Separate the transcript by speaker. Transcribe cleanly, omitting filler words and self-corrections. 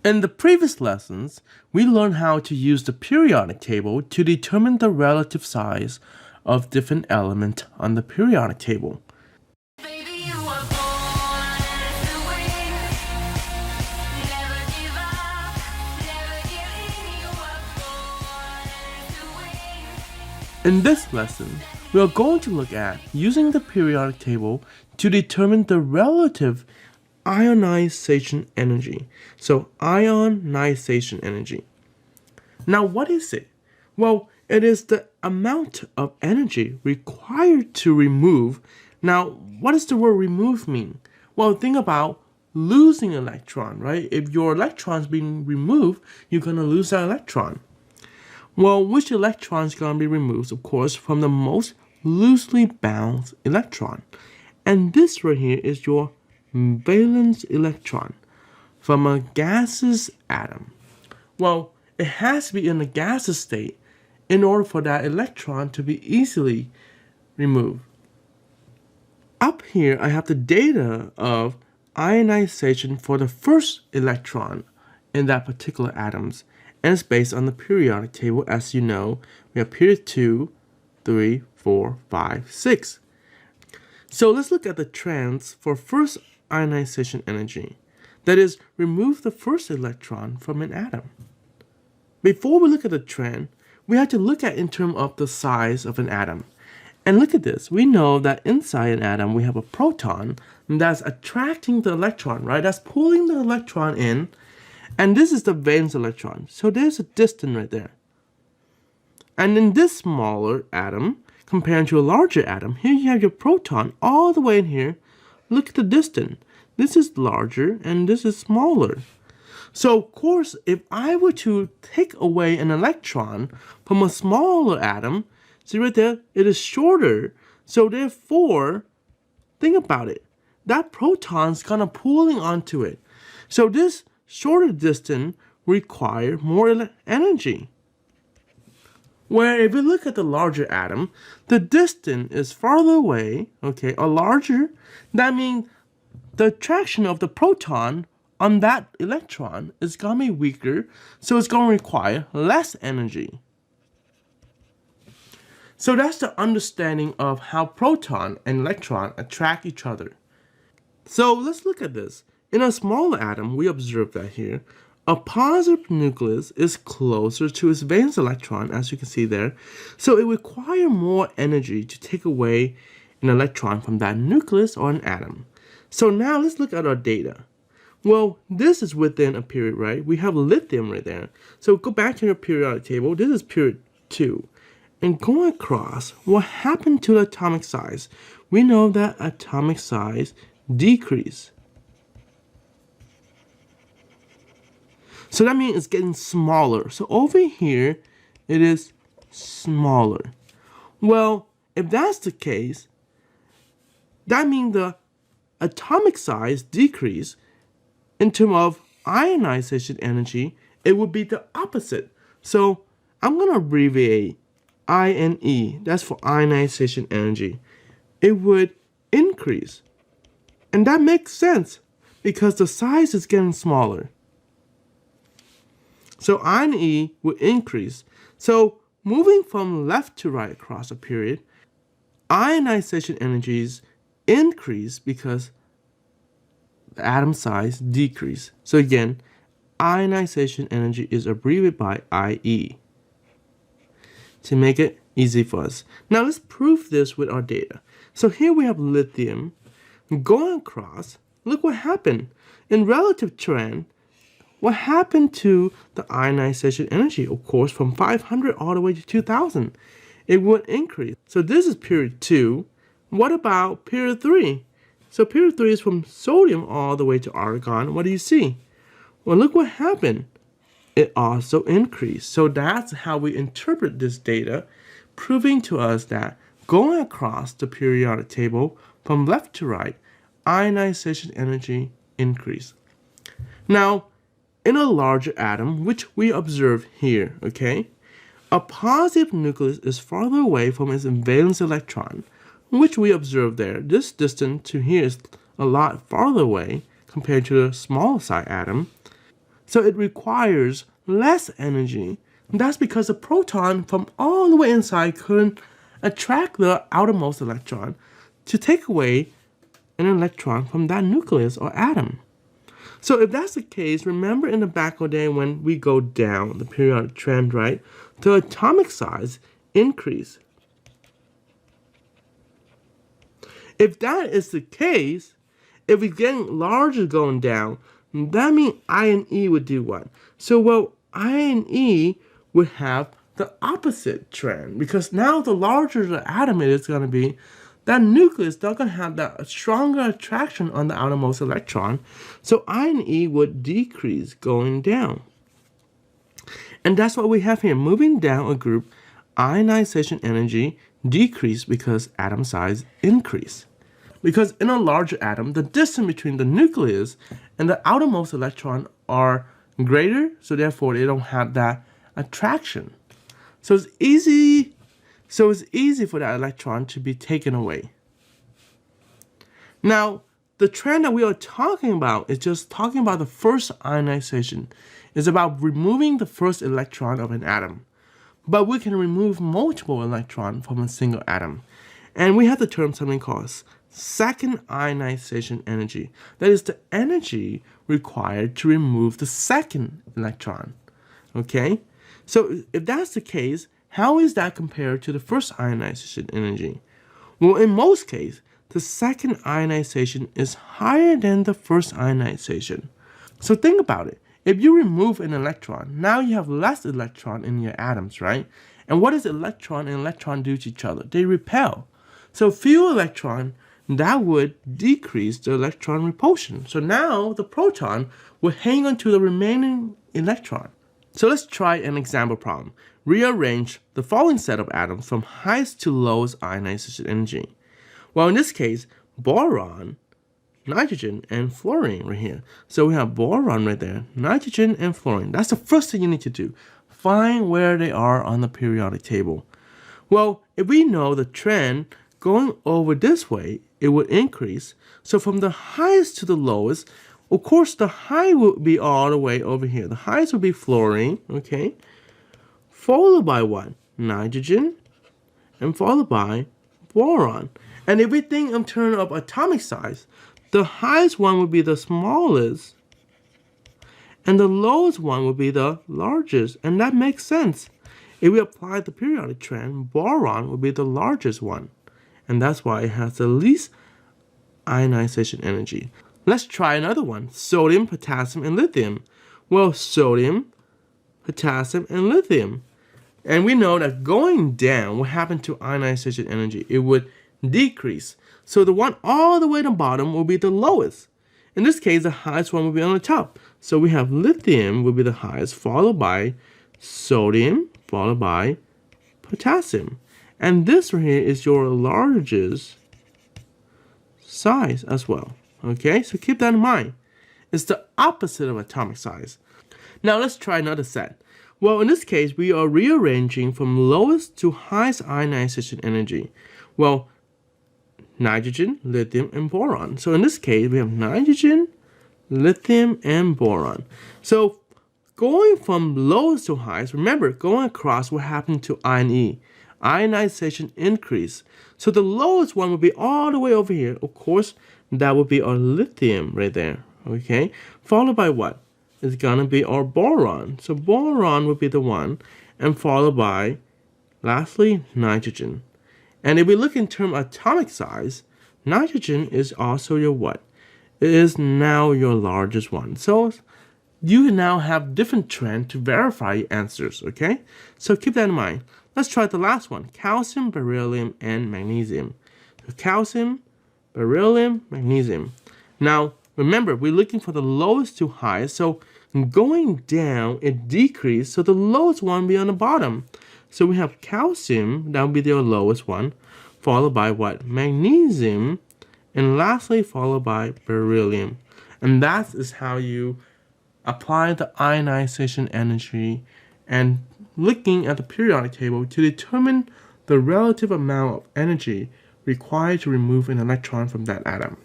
Speaker 1: In the previous lessons, we learned how to use the periodic table to determine the relative size of different elements on the periodic table. In this lesson, we are going to look at using the periodic table to determine the relative ionization energy. So ionization energy. Now what is it? Well, it is the amount of energy required to remove. Now, what does the word remove mean? Well, think about losing an electron, right? If your electron is being removed, you're going to lose that electron. Well, which electron is going to be removed? Of course, from the most loosely bound electron. And this right here is your valence electron from a gaseous atom. Well, it has to be in a gaseous state in order for that electron to be easily removed. Up here, I have the data of ionization for the first electron in that particular atoms. And it's based on the periodic table. As you know, we have period 2, 3, 4, 5, 6. So let's look at the trends for first ionization energy. That is, remove the first electron from an atom. Before we look at the trend, we have to look at in terms of the size of an atom. And look at this. We know that inside an atom, we have a proton that's attracting the electron, right? That's pulling the electron in. And this is the valence electron. So there's a distance right there. And in this smaller atom, compared to a larger atom, here you have your proton all the way in here. Look at the distance. This is larger and this is smaller. So of course, if I were to take away an electron from a smaller atom, see right there, it is shorter. So therefore, think about it. That proton's kind of pulling onto it. So this shorter distance require more energy. Where if you look at the larger atom, the distance is farther away, okay, or larger. That means the attraction of the proton on that electron is going to be weaker, so it's going to require less energy. So that's the understanding of how proton and electron attract each other. So let's look at this. In a smaller atom, we observe that here, a positive nucleus is closer to its valence electron, as you can see there. So it requires more energy to take away an electron from that nucleus or an atom. So now let's look at our data. Well, this is within a period, right? We have lithium right there. So go back to your periodic table. This is period 2. And going across, what happened to the atomic size? We know that atomic size decreased. So that means it's getting smaller. So over here, it is smaller. Well, if that's the case, that means the atomic size decrease. In terms of ionization energy, it would be the opposite. So I'm going to abbreviate INE. That's for ionization energy. It would increase. And that makes sense because the size is getting smaller. So INE will increase. So moving from left to right across a period, ionization energies increase because the atom size decrease. So again, ionization energy is abbreviated by IE to make it easy for us. Now let's prove this with our data. So here we have lithium going across. Look what happened. In relative trend, what happened to the ionization energy? Of course, from 500 all the way to 2000, it would increase. So this is period 2. What about period 3? So period 3 is from sodium all the way to argon. What do you see? Well, look what happened. It also increased. So that's how we interpret this data, proving to us that going across the periodic table from left to right, ionization energy increased. Now, in a larger atom, which we observe here, okay, a positive nucleus is farther away from its valence electron, which we observe there. This distance to here is a lot farther away compared to the smaller size atom. So it requires less energy. And that's because the proton from all the way inside couldn't attract the outermost electron to take away an electron from that nucleus or atom. So if that's the case, remember in the back of the day when we go down the periodic trend, right? The atomic size increase. If that is the case, if we're getting larger going down, that means I and E would do what? So, well, I and E would have the opposite trend, because now the larger the atom it is going to be, that nucleus is not going to have that stronger attraction on the outermost electron. So I and E would decrease going down. And that's what we have here. Moving down a group, ionization energy decrease because atom size increase. Because in a larger atom, the distance between the nucleus and the outermost electron are greater, so therefore they don't have that attraction. So it's easy for that electron to be taken away. Now, the trend that we are talking about is just talking about the first ionization. It's about removing the first electron of an atom. But we can remove multiple electrons from a single atom. And we have the term something called second ionization energy. That is the energy required to remove the second electron. Okay? So if that's the case, how is that compared to the first ionization energy? Well, in most cases, the second ionization is higher than the first ionization. So think about it. If you remove an electron, now you have less electron in your atoms, right? And what does electron and electron do to each other? They repel. So fewer electron, that would decrease the electron repulsion. So now the proton will hang on to the remaining electron. So let's try an example problem. Rearrange the following set of atoms from highest to lowest ionization energy. Well, in this case, boron, nitrogen, and fluorine right here. So we have boron right there, nitrogen, and fluorine. That's the first thing you need to do. Find where they are on the periodic table. Well, if we know the trend going over this way, it would increase. So from the highest to the lowest, of course, the high will be all the way over here. The highest will be fluorine, okay? Followed by what? Nitrogen, and followed by boron. And if we think in terms of atomic size, the highest one would be the smallest, and the lowest one would be the largest. And that makes sense. If we apply the periodic trend, boron would be the largest one. And that's why it has the least ionization energy. Let's try another one. Sodium, potassium, and lithium. Well, sodium, potassium, and lithium. And we know that going down, what happened to ionization energy? It would decrease. So the one all the way to the bottom will be the lowest. In this case, the highest one will be on the top. So we have lithium will be the highest, followed by sodium, followed by potassium. And this right here is your largest size as well. Okay, so keep that in mind. It's the opposite of atomic size. Now let's try another set. Well, in this case, we are rearranging from lowest to highest ionization energy. Well, nitrogen, lithium, and boron. So in this case, we have nitrogen, lithium, and boron. So going from lowest to highest, remember, going across what happened to I and E. Ionization increase. So the lowest one will be all the way over here. Of course, that would be our lithium right there. Okay, followed by what? It's gonna be our boron. So boron would be the one, and followed by, lastly, nitrogen. And if we look in terms of atomic size, nitrogen is also your what? It is now your largest one. So you now have different trend to verify your answers. Okay, so keep that in mind. Let's try the last one, calcium, beryllium, and magnesium. So calcium, beryllium, magnesium. Now, remember, we're looking for the lowest to highest, so going down, it decreased, so the lowest one will be on the bottom. So we have calcium, that will be the lowest one, followed by what? Magnesium, and lastly, followed by beryllium. And that is how you apply the ionization energy and looking at the periodic table to determine the relative amount of energy required to remove an electron from that atom.